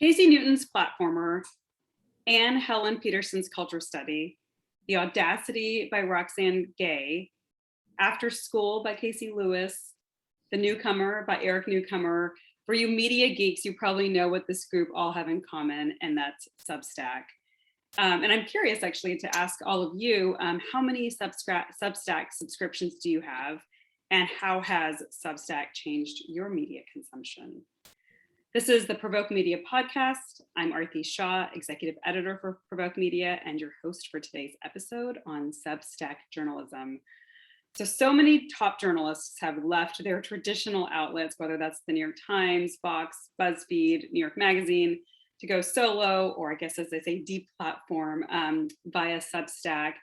Casey Newton's Platformer, Anne Helen Peterson's Culture Study, The Audacity by Roxane Gay, After School by Casey Lewis, The Newcomer by Eric Newcomer. For you media geeks, you probably know what this group all have in common, and that's Substack. And I'm curious actually to ask all of you, how many Substack subscriptions do you have? And how has Substack changed your media consumption? This is the Provoke Media podcast. I'm Arthi Shah, executive editor for Provoke Media and your host for today's episode on Substack journalism. So many top journalists have left their traditional outlets, whether that's the New York Times, Vox, BuzzFeed, New York Magazine, to go solo, or I guess as they say, deplatform via Substack.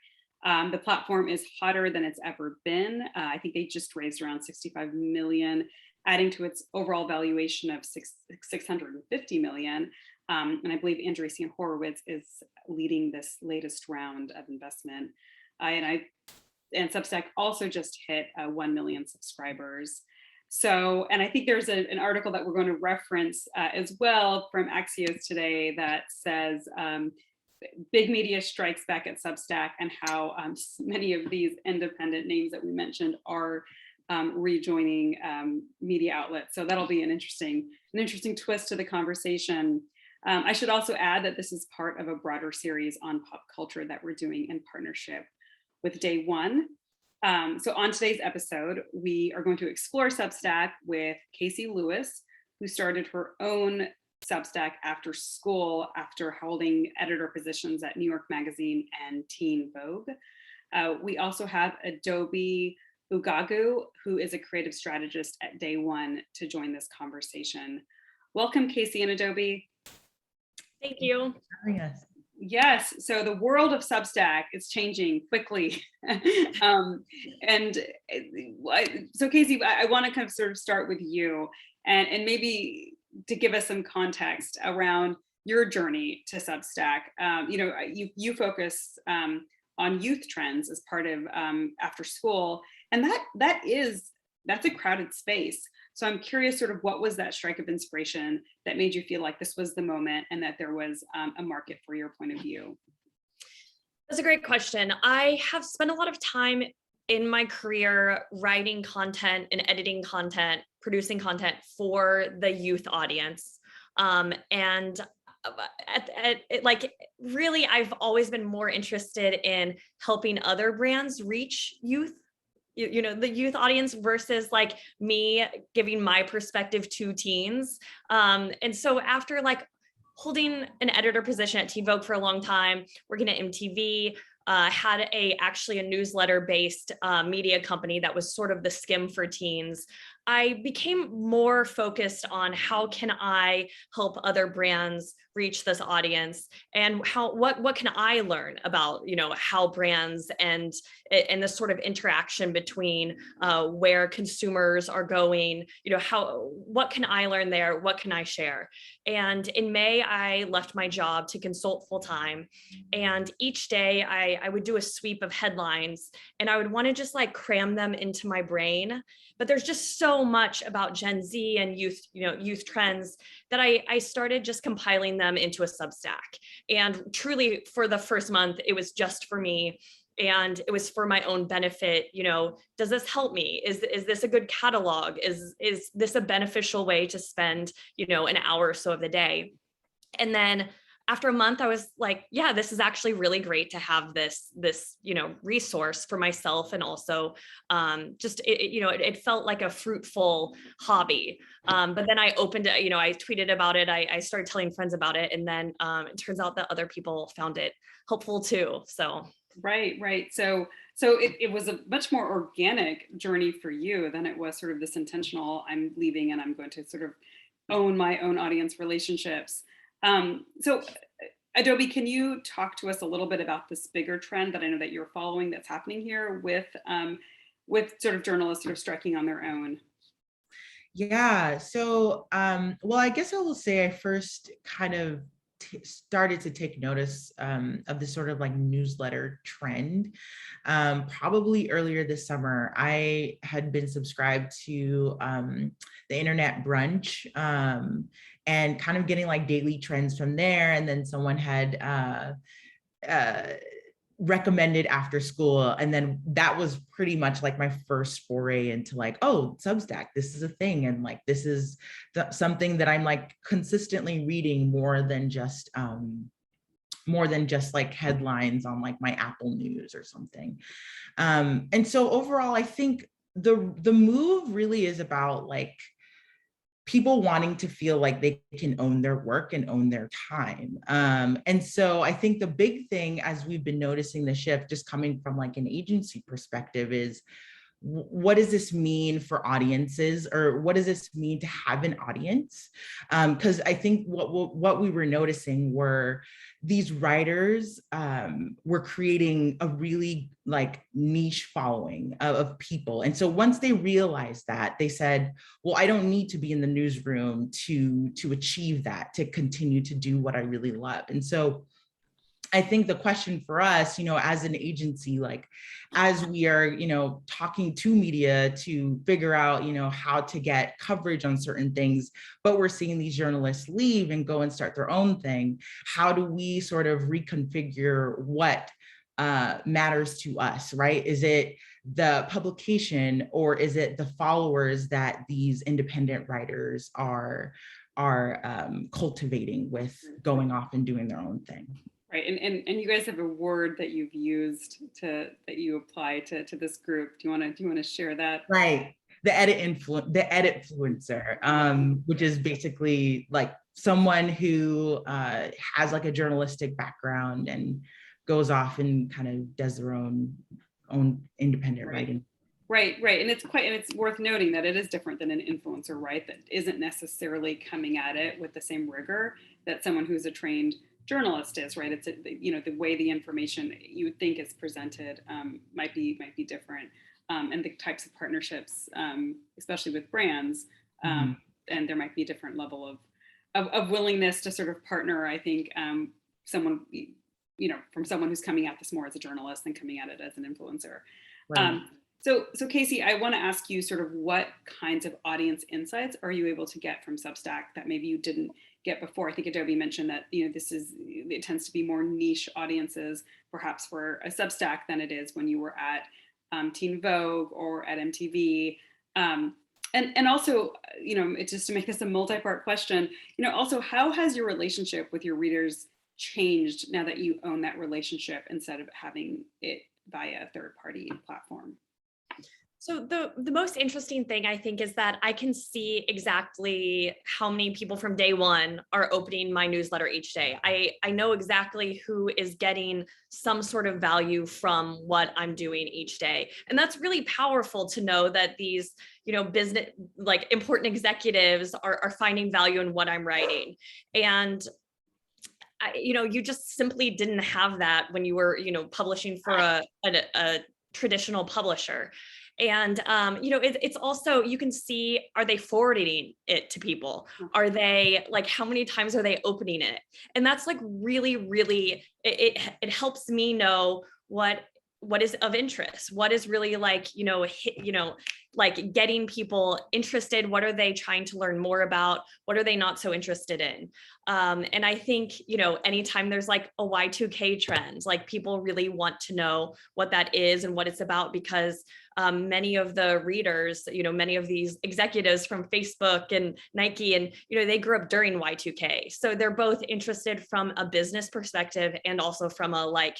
The platform is hotter than it's ever been. I think they just raised around 65 million, adding to its overall valuation of 650 million. And I believe Andreessen Horowitz is leading this latest round of investment. And Substack also just hit 1 million subscribers. So, and I think there's an article that we're going to reference as well from Axios today that says big media strikes back at Substack, and how many of these independent names that we mentioned are rejoining media outlets. So that'll be an interesting twist to the conversation. I should also add that this is part of a broader series on pop culture that we're doing in partnership with Day One. So on today's episode, we are going to explore Substack with Casey Lewis, who started her own Substack after school after holding editor positions at New York Magazine and Teen Vogue. We also have Adobe Ugagu, who is a creative strategist at Day One, to join this conversation. Welcome, Casey and Adobe. Thank you. Yes, so the world of Substack is changing quickly. So Casey, I want to kind of sort of start with you and maybe to give us some context around your journey to Substack. You focus on youth trends as part of After School, and that's a crowded space. So I'm curious, sort of, what was that strike of inspiration that made you feel like this was the moment and that there was a market for your point of view? That's a great question. I have spent a lot of time in my career writing content and editing content, producing content for the youth audience. Really, I've always been more interested in helping other brands reach youth. The youth audience versus like me giving my perspective to teens. And so after like holding an editor position at Teen Vogue for a long time, working at MTV, had actually a newsletter based media company that was sort of the Skim for teens. I became more focused on how can I help other brands reach this audience, and what can I learn about how brands and this sort of interaction between where consumers are going, what can I learn there, what can I share? And in May, I left my job to consult full time, and each day I would do a sweep of headlines, and I would want to just like cram them into my brain. But there's just so much about Gen Z and youth trends that I started just compiling them into a Substack. And truly, for the first month, it was just for me. And it was for my own benefit. Does this help me? Is this a good catalog? Is this a beneficial way to spend, an hour or so of the day? And then after a month, I was like, yeah, this is actually really great to have this resource for myself. And also it felt like a fruitful hobby. But then I opened it, I tweeted about it. I started telling friends about it. And then it turns out that other people found it helpful too. So. Right. So it was a much more organic journey for you than it was sort of this intentional, I'm leaving and I'm going to sort of own my own audience relationships. So Adobe, can you talk to us a little bit about this bigger trend that I know that you're following that's happening here with sort of journalists sort of striking on their own? Yeah, so, well, I guess I will say I first kind of started to take notice of this sort of like newsletter trend. Probably earlier this summer, I had been subscribed to the Internet Brunch, and kind of getting like daily trends from there. And then someone had recommended After School, and then that was pretty much like my first foray into like, oh, Substack, this is a thing, and like this is something that I'm like consistently reading more than just like headlines on like my Apple News or something. And so overall, I think the move really is about like people wanting to feel like they can own their work and own their time. And so I think the big thing, as we've been noticing the shift just coming from like an agency perspective, is what does this mean for audiences, or what does this mean to have an audience? Because I think what we were noticing were these writers were creating a really like niche following of people. And so once they realized that, they said, well, I don't need to be in the newsroom to achieve that, to continue to do what I really love. And so I think the question for us, as an agency, like as we are, talking to media to figure out, how to get coverage on certain things, but we're seeing these journalists leave and go and start their own thing. How do we sort of reconfigure what matters to us, right? Is it the publication, or is it the followers that these independent writers are cultivating with going off and doing their own thing? Right, and you guys have a word that you've used that you apply to this group. Do you want to share that? Right, the edit influencer, which is basically like someone who has like a journalistic background and goes off and kind of does their own independent writing. Right, and it's worth noting that it is different than an influencer, right? That isn't necessarily coming at it with the same rigor that someone who's a trained journalist is, right? It's the way the information you would think is presented might be different, and the types of partnerships, especially with brands, and there might be a different level of willingness to sort of partner. I think someone from someone who's coming at this more as a journalist than coming at it as an influencer. Right. So Casey, I want to ask you sort of what kinds of audience insights are you able to get from Substack that maybe you didn't get before? I think Adobe mentioned that it tends to be more niche audiences, perhaps for a Substack, than it is when you were at Teen Vogue or at MTV. And also, it's just to make this a multi-part question, also, how has your relationship with your readers changed now that you own that relationship instead of having it via a third-party platform? So the most interesting thing, I think, is that I can see exactly how many people from day one are opening my newsletter each day. I know exactly who is getting some sort of value from what I'm doing each day. And that's really powerful to know that these, business, like important executives are finding value in what I'm writing. And you just simply didn't have that when you were, publishing for a traditional publisher. And, it's also, you can see, are they forwarding it to people? Are they like, how many times are they opening it? And that's like really, really, it helps me know what is of interest, what is really like, like getting people interested. What are they trying to learn more about? What are they not so interested in? And I think, anytime there's like a Y2K trend, like people really want to know what that is and what it's about, because many of the readers, many of these executives from Facebook and Nike, and, they grew up during Y2K. So they're both interested from a business perspective and also from a like,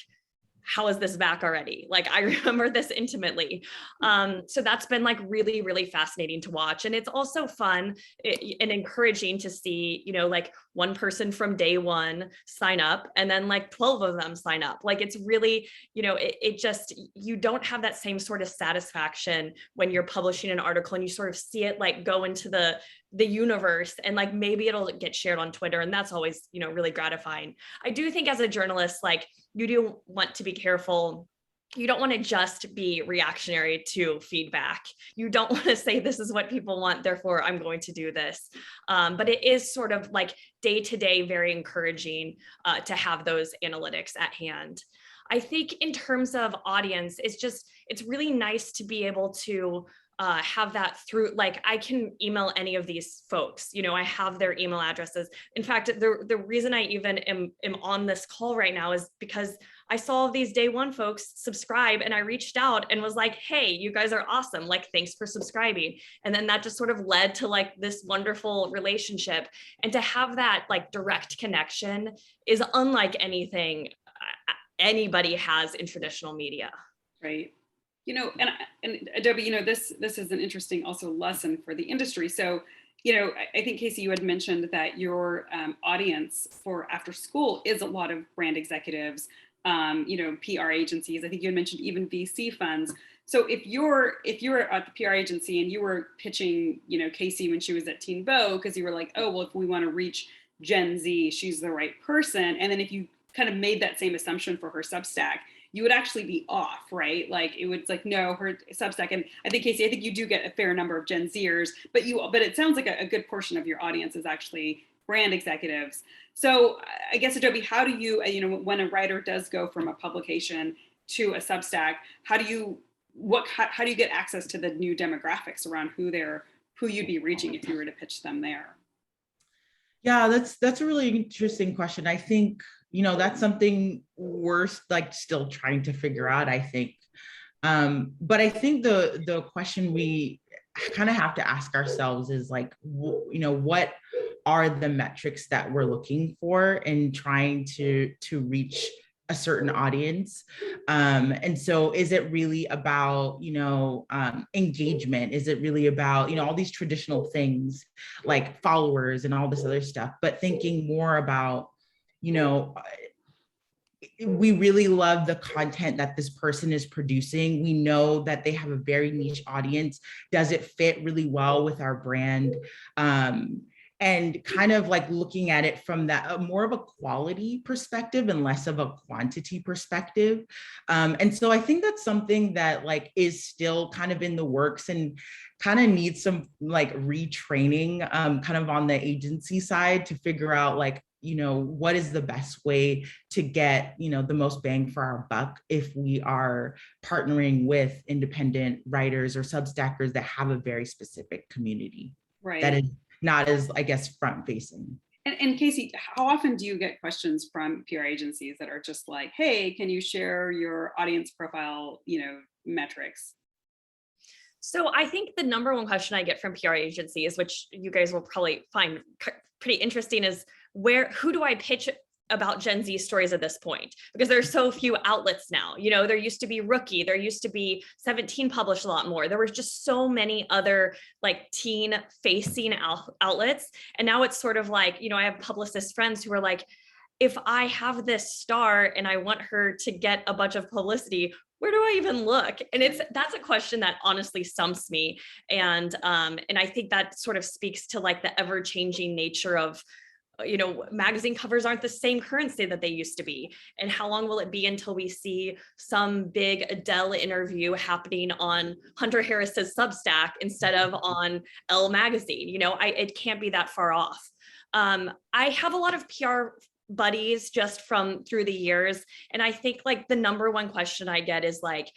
how is this back already? Like, I remember this intimately. So that's been like really, really fascinating to watch. And it's also fun and encouraging to see, like one person from day one sign up and then like 12 of them sign up. Like, it's really, it just, you don't have that same sort of satisfaction when you're publishing an article and you sort of see it like go into the universe, and like maybe it'll get shared on Twitter, and that's always really gratifying. I do think as a journalist, like, you do want to be careful you don't want to just be reactionary to feedback. You don't want to say, this is what people want, therefore I'm going to do this. But it is sort of like day to day, very encouraging to have those analytics at hand. I think in terms of audience, it's really nice to be able to have that through, like, I can email any of these folks, I have their email addresses. In fact, the reason I even am on this call right now is because I saw these day one folks subscribe, and I reached out and was like, hey, you guys are awesome. Like, thanks for subscribing. And then that just sort of led to like this wonderful relationship. And to have that like direct connection is unlike anything anybody has in traditional media. Right. And Adobe, this is an interesting also lesson for the industry. So, I think, Casey, you had mentioned that your audience for after school is a lot of brand executives, PR agencies. I think you had mentioned even VC funds. So if you're at the PR agency and you were pitching, Casey when she was at Teen Vogue, because you were like, oh, well, if we want to reach Gen Z, she's the right person. And then if you kind of made that same assumption for her Substack, you would actually be off, right? Like it was like, no, her Substack. And I think, Casey, I think you do get a fair number of Gen Zers, but it sounds like a good portion of your audience is actually brand executives. So I guess, Adobe, how do you, when a writer does go from a publication to a Substack, how do you get access to the new demographics around who you'd be reaching if you were to pitch them there? Yeah, that's a really interesting question. I think, that's something we're like still trying to figure out, I think. But I think the question we kind of have to ask ourselves is like, what are the metrics that we're looking for in trying to reach a certain audience? And so is it really about, engagement? Is it really about, all these traditional things like followers and all this other stuff, but thinking more about, we really love the content that this person is producing. We know that they have a very niche audience. Does it fit really well with our brand? And kind of like looking at it from that more of a quality perspective and less of a quantity perspective. And so I think that's something that like is still kind of in the works and kind of needs some like retraining kind of on the agency side to figure out like, what is the best way to get, the most bang for our buck if we are partnering with independent writers or Substackers that have a very specific community. Right. That is not as, I guess, front facing. And Casey, how often do you get questions from PR agencies that are just like, hey, can you share your audience profile, metrics? So I think the number one question I get from PR agencies, which you guys will probably find pretty interesting, is who do I pitch about Gen Z stories at this point? Because there's so few outlets now. There used to be Rookie, there used to be 17 published a lot more. There were just so many other like teen facing outlets. And now it's sort of like, I have publicist friends who are like, if I have this star and I want her to get a bunch of publicity, where do I even look? And that's a question that honestly stumps me. And I think that sort of speaks to like the ever-changing nature of, magazine covers aren't the same currency that they used to be. And how long will it be until we see some big Adele interview happening on Hunter Harris's Substack instead of on Elle magazine? It can't be that far off. I have a lot of PR buddies just from through the years. And I think like the number one question I get is like,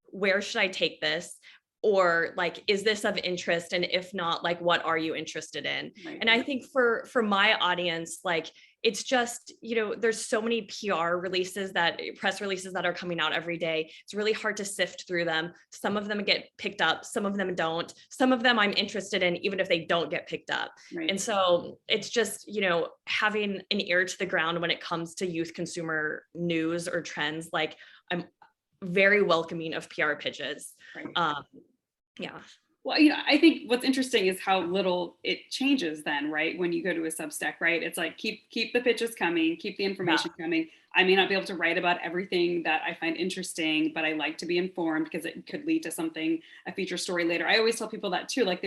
where should I take this? Or like, is this of interest? And if not, like, what are you interested in? Right. And I think for my audience, like, it's just, there's so many press releases that are coming out every day. It's really hard to sift through them. Some of them get picked up, some of them don't. Some of them I'm interested in, even if they don't get picked up. Right. And so it's just, having an ear to the ground when it comes to youth consumer news or trends. Like, I'm very welcoming of PR pitches. Right. Yeah. Well, I think what's interesting is how little it changes then, right? When you go to a Substack, right? It's like, keep the pitches coming, keep the information coming. I may not be able to write about everything that I find interesting, but I like to be informed because it could lead to something, a feature story later. I always tell people that too. Like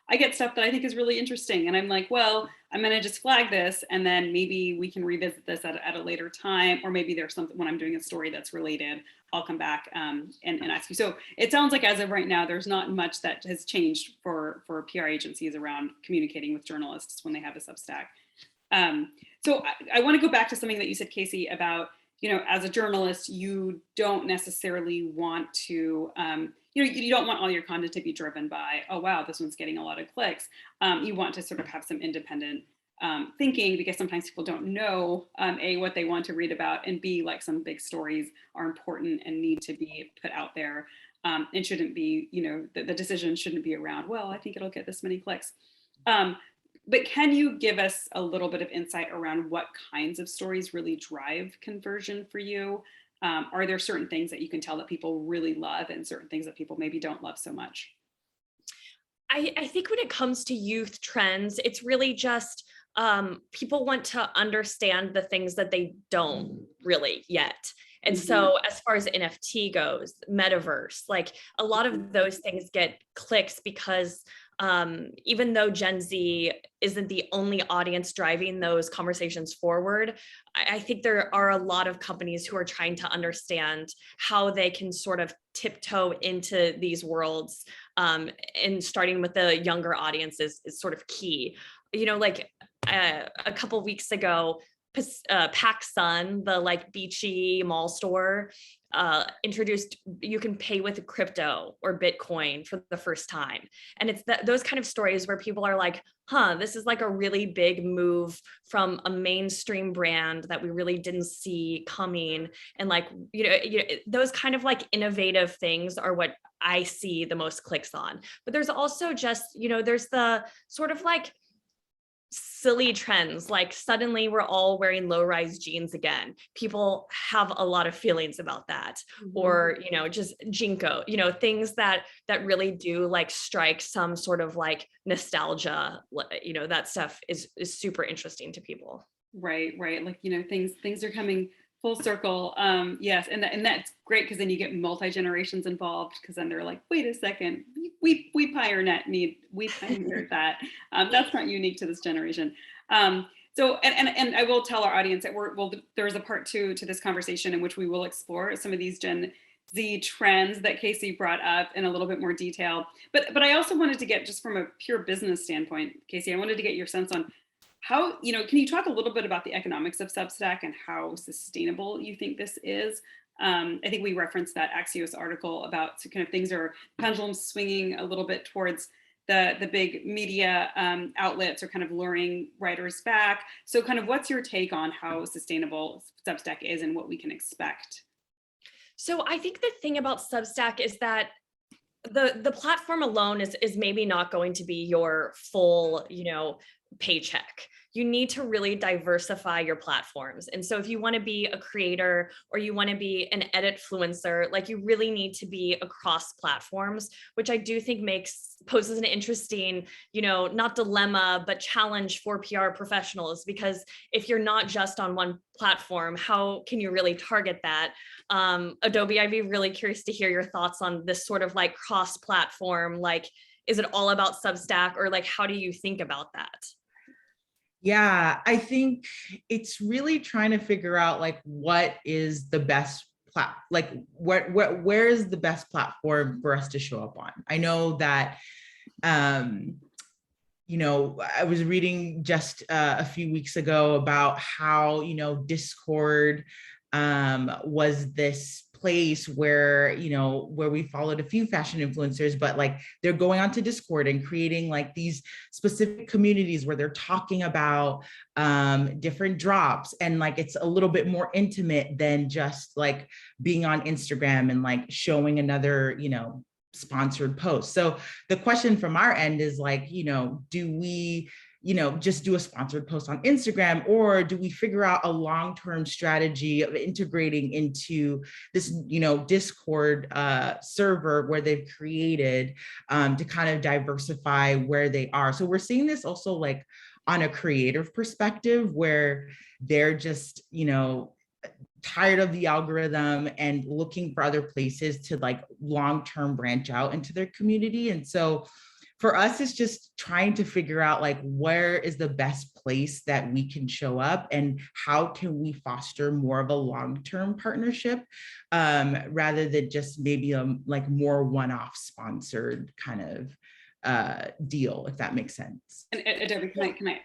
I get stuff that I think is really interesting. And I'm like, well, I'm going to just flag this. And then maybe we can revisit this at a later time. Or maybe there's something when I'm doing a story that's related, I'll come back and ask you. So it sounds like as of right now, there's not much that has changed for PR agencies around communicating with journalists when they have a Substack. So I want to go back to something that you said, Casey, about, as a journalist, you don't necessarily want to, you don't want all your content to be driven by, oh, wow, this one's getting a lot of clicks. You want to sort of have some independent thinking, because sometimes people don't know, A, what they want to read about, and B, like some big stories are important and need to be put out there. And shouldn't be, the decision shouldn't be around, well, I think it'll get this many clicks. But can you give us a little bit of insight around what kinds of stories really drive conversion for you? Are there certain things that you can tell that people really love and certain things that people maybe don't love so much? I think when it comes to youth trends, it's really just people want to understand the things that they don't really yet. And so as far as NFT goes, metaverse, like a lot of those things get clicks because even though Gen Z isn't the only audience driving those conversations forward, I think there are a lot of companies who are trying to understand how they can sort of tiptoe into these worlds, and starting with the younger audiences is sort of key. Like a couple weeks ago, PacSun, the like beachy mall store, introduced you can pay with crypto or Bitcoin for the first time. And it's those kind of stories where people are like, this is like a really big move from a mainstream brand that we really didn't see coming. And like, those kind of like innovative things are what I see the most clicks on. But there's also just, there's the sort of like silly trends, like suddenly we're all wearing low-rise jeans again. People have a lot of feelings about that. Or just Jinko, things that really do like strike some sort of like nostalgia. That stuff is super interesting to people. Right. Like, things are coming full circle. Yes, and that's great, because then you get multi-generations involved, because then they're like, wait a second, we pioneered that. That's not unique to this generation. So and I will tell our audience that there's a part 2 to this conversation in which we will explore some of these Gen Z trends that Casey brought up in a little bit more detail. But I also wanted to get, just from a pure business standpoint, Casey, I wanted to get your sense on how, can you talk a little bit about the economics of Substack and how sustainable you think this is? I think we referenced that Axios article about kind of things are pendulum swinging a little bit towards the big media outlets are kind of luring writers back. So kind of what's your take on how sustainable Substack is and what we can expect? So I think the thing about Substack is that the platform alone is maybe not going to be your full, paycheck. You need to really diversify your platforms. And so if you want to be a creator or you want to be an edit-fluencer, like you really need to be across platforms, which I do think poses an interesting, not dilemma, but challenge for PR professionals, because if you're not just on one platform, how can you really target that? Adobe, I'd be really curious to hear your thoughts on this sort of like cross-platform, like, is it all about Substack, or like, how do you think about that? Yeah, I think it's really trying to figure out like what is the best where is the best platform for us to show up on. I know that I was reading just a few weeks ago about how Discord was this place where we followed a few fashion influencers, but like they're going onto Discord and creating like these specific communities where they're talking about different drops, and like it's a little bit more intimate than just like being on Instagram and like showing another sponsored post. So the question from our end is like, do we just do a sponsored post on Instagram, or do we figure out a long-term strategy of integrating into this, Discord server where they've created to kind of diversify where they are. So we're seeing this also like on a creative perspective, where they're just, tired of the algorithm and looking for other places to like long-term branch out into their community. And so for us, it's just trying to figure out like where is the best place that we can show up and how can we foster more of a long-term partnership rather than just maybe like more one-off sponsored kind of deal, if that makes sense. And Adobe, can I,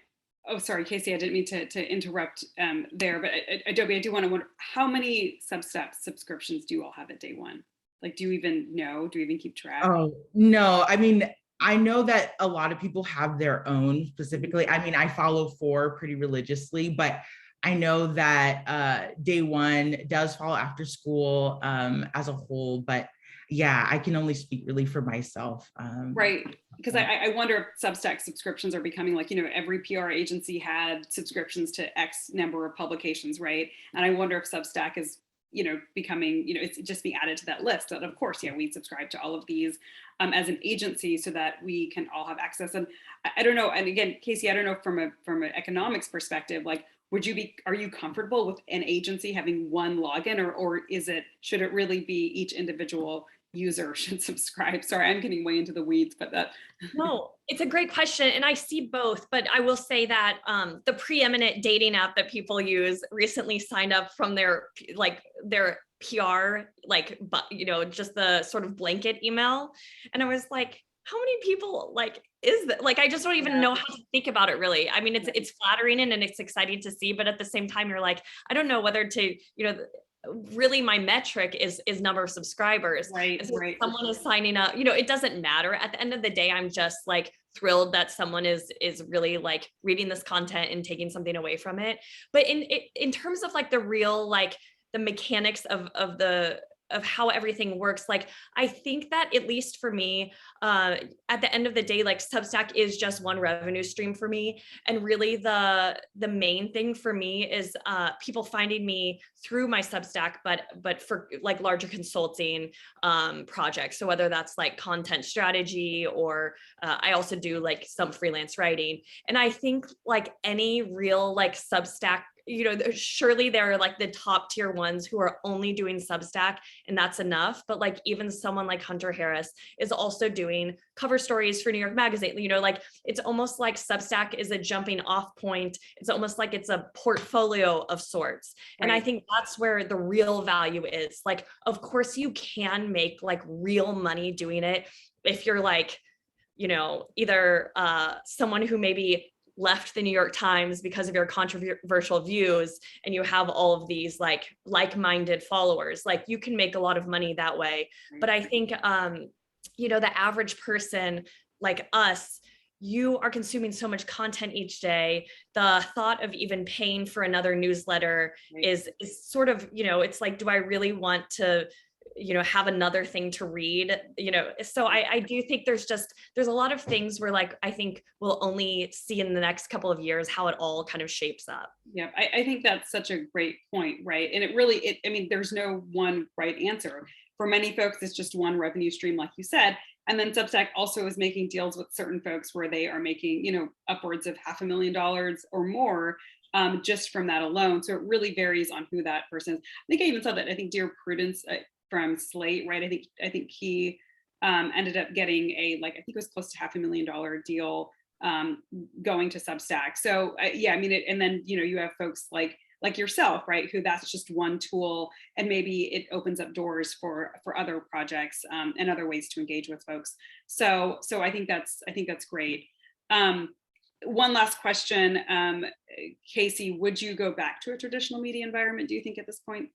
oh, sorry, Casey, I didn't mean to interrupt there, but Adobe, I do want to wonder, how many Substack subscriptions do you all have at day one? Like, do you even know? Do you even keep track? Oh, no. I mean, I know that a lot of people have their own specifically. I mean, I follow 4 pretty religiously, but I know that day one does follow after school as a whole. But yeah, I can only speak really for myself. Right. Because I wonder if Substack subscriptions are becoming like, every PR agency had subscriptions to X number of publications, right? And I wonder if Substack is becoming, it's just being added to that list. That of course, yeah, we subscribe to all of these as an agency so that we can all have access. And I don't know. And again, Casey, I don't know from an economics perspective, like, are you comfortable with an agency having one login, or should it really be each individual user should subscribe? Sorry, I'm getting way into the weeds, but that. No, it's a great question. And I see both, but I will say that the preeminent dating app that people use recently signed up from their PR, just the sort of blanket email. And I was like, how many people is that? Like, I just don't even know how to think about it really. I mean, it's flattering and it's exciting to see, but at the same time, you're like, I don't know whether to, really my metric is number of subscribers. Right, so right. Someone is signing up, it doesn't matter. At the end of the day, I'm just like thrilled that someone is really like reading this content and taking something away from it. But in terms of like the real, like the mechanics of how everything works, like I think that at least for me, at the end of the day, like Substack is just one revenue stream for me, and really the main thing for me is people finding me through my Substack, but for like larger consulting projects. So whether that's like content strategy, or I also do like some freelance writing, and I think like any real like Substack, surely there are like the top tier ones who are only doing Substack and that's enough. But like even someone like Hunter Harris is also doing cover stories for New York Magazine, like it's almost like Substack is a jumping off point. It's almost like it's a portfolio of sorts. Right. And I think that's where the real value is. Like, of course you can make like real money doing it if you're like, either someone who maybe left the New York Times because of your controversial views and you have all of these like-minded followers, like you can make a lot of money that way. But I think, the average person like us, you are consuming so much content each day. The thought of even paying for another newsletter is sort of, it's like, do I really want to have another thing to read, so I do think there's a lot of things where like, I think we'll only see in the next couple of years how it all kind of shapes up. Yeah, I think that's such a great point, right? And it really, I mean, there's no one right answer. For many folks, it's just one revenue stream, like you said. And then Substack also is making deals with certain folks where they are making, upwards of $500,000 or more just from that alone. So it really varies on who that person is. I think I even saw that, I think Dear Prudence from Slate, right? I think he ended up getting I think it was close to $500,000 deal going to Substack. So yeah, I mean, and then, you have folks like yourself, right? Who that's just one tool, and maybe it opens up doors for other projects and other ways to engage with folks. So I think that's great. One last question, Casey, would you go back to a traditional media environment, do you think, at this point?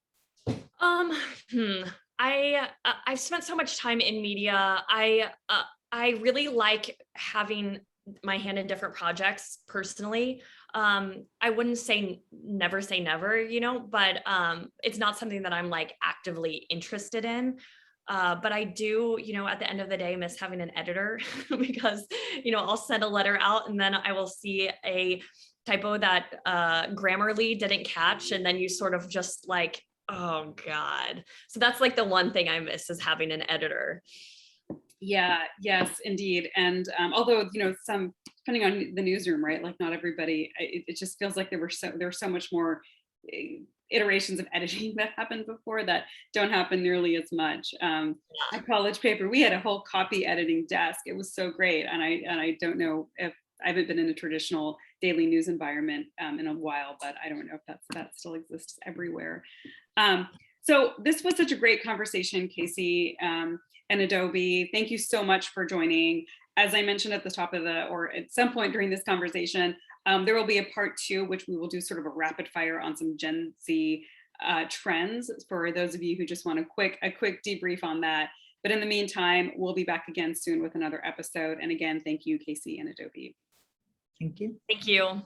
I've spent so much time in media. I really like having my hand in different projects personally. I wouldn't say never, but it's not something that I'm like actively interested in. But I do, at the end of the day, miss having an editor because, I'll send a letter out and then I will see a typo that Grammarly didn't catch. And then you sort of just like, oh God. So that's like the one thing I miss, is having an editor. Yeah, yes, indeed. And although, some, depending on the newsroom, right? Like not everybody, it just feels like there was so much more iterations of editing that happened before that don't happen nearly as much. A college paper, we had a whole copy editing desk. It was so great. And I don't know if I haven't been in a traditional daily news environment in a while, but I don't know if that still exists everywhere. So this was such a great conversation, Casey and Adobe. Thank you so much for joining. As I mentioned at the top of or at some point during this conversation, there will be a part 2, which we will do sort of a rapid fire on some Gen Z trends for those of you who just want a quick debrief on that. But in the meantime, we'll be back again soon with another episode. And again, thank you, Casey and Adobe. Thank you. Thank you.